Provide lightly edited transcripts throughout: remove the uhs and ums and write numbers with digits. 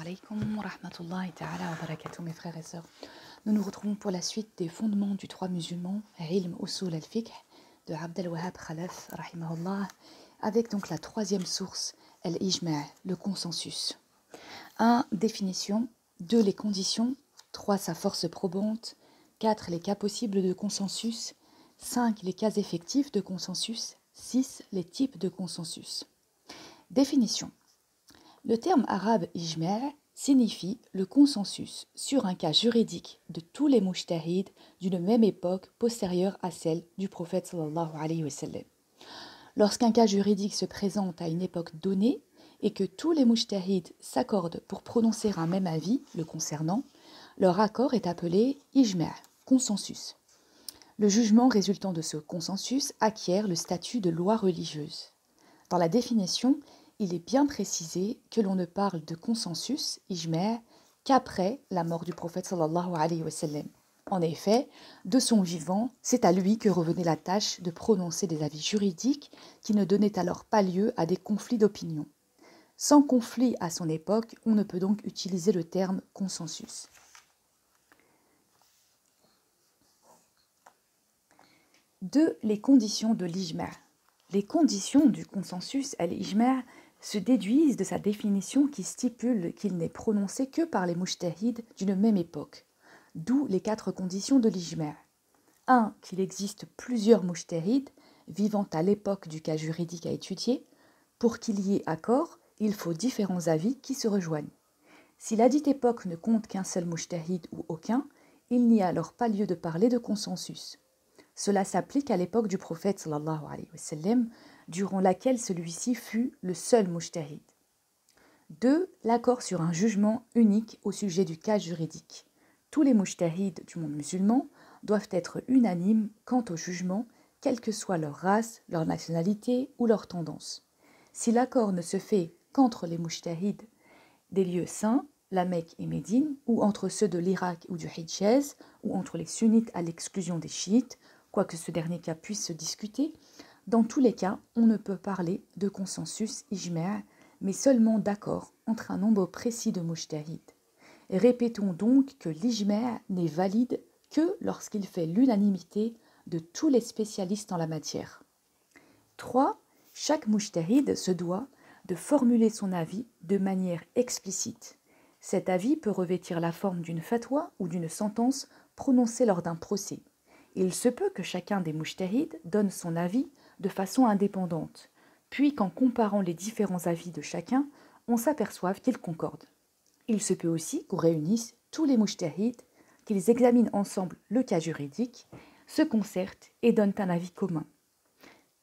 alaikum wa rahmatullahi ta'ala wa barakatuh, mes frères et sœurs. Nous nous retrouvons pour la suite des fondements du droit musulman, Ilm Usul al-Fiqh, de Abd al-Wahhab Khalaf, rahimahullah, avec donc la troisième source, al-Ijma', le consensus. 1. Définition. 2. Les conditions. 3. Sa force probante. 4. Les cas possibles de consensus. 5. Les cas effectifs de consensus. 6. Les types de consensus. Définition. Le terme arabe ijma' signifie le consensus sur un cas juridique de tous les mujtahids d'une même époque postérieure à celle du prophète sallallahu alayhi wa sallam. Lorsqu'un cas juridique se présente à une époque donnée et que tous les mujtahids s'accordent pour prononcer un même avis le concernant, leur accord est appelé ijma', consensus. Le jugement résultant de ce consensus acquiert le statut de loi religieuse. Dans la définition, il est bien précisé que l'on ne parle de consensus, ijma', qu'après la mort du prophète sallallahu alayhi wa sallam. En effet, de son vivant, c'est à lui que revenait la tâche de prononcer des avis juridiques qui ne donnaient alors pas lieu à des conflits d'opinion. Sans conflit à son époque, on ne peut donc utiliser le terme consensus. Les conditions de l'ijma'. Les conditions du consensus al-ijma' se déduisent de sa définition qui stipule qu'il n'est prononcé que par les mujtahids d'une même époque, d'où les 4 conditions de l'ijma'. 1. Qu'il existe plusieurs mujtahids vivant à l'époque du cas juridique à étudier. Pour qu'il y ait accord, il faut différents avis qui se rejoignent. Si la dite époque ne compte qu'un seul mujtahid ou aucun, il n'y a alors pas lieu de parler de consensus. Cela s'applique à l'époque du prophète sallallahu alayhi wa sallam, durant laquelle celui-ci fut le seul mujtahid. 2. L'accord sur un jugement unique au sujet du cas juridique. Tous les mujtahids du monde musulman doivent être unanimes quant au jugement, quelle que soit leur race, leur nationalité ou leur tendance. Si l'accord ne se fait qu'entre les mujtahids des lieux saints, la Mecque et Médine, ou entre ceux de l'Irak ou du Hidjaz, ou entre les sunnites à l'exclusion des chiites, quoique ce dernier cas puisse se discuter, dans tous les cas, on ne peut parler de consensus ijma', mais seulement d'accord entre un nombre précis de mujtahids. Répétons donc que l'ijma' n'est valide que lorsqu'il fait l'unanimité de tous les spécialistes en la matière. 3. Chaque mujtahid se doit de formuler son avis de manière explicite. Cet avis peut revêtir la forme d'une fatwa ou d'une sentence prononcée lors d'un procès. Il se peut que chacun des mujtahids donne son avis de façon indépendante, puis qu'en comparant les différents avis de chacun, on s'aperçoive qu'ils concordent. Il se peut aussi qu'on réunisse tous les mujtahids, qu'ils examinent ensemble le cas juridique, se concertent et donnent un avis commun.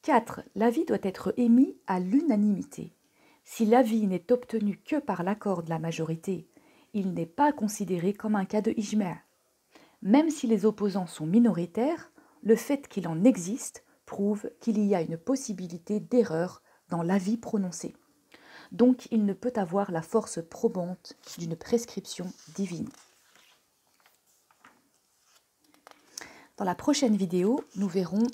4. L'avis doit être émis à l'unanimité. Si l'avis n'est obtenu que par l'accord de la majorité, il n'est pas considéré comme un cas de ijma'. Même si les opposants sont minoritaires, le fait qu'il en existe prouve qu'il y a une possibilité d'erreur dans l'avis prononcé. Donc il ne peut avoir la force probante d'une prescription divine. Dans la prochaine vidéo, nous verrons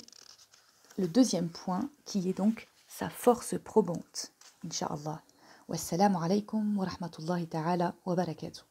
le deuxième point qui est donc sa force probante. Inch'Allah. Wassalamu alaikum wa rahmatullahi ta'ala wa barakatuh.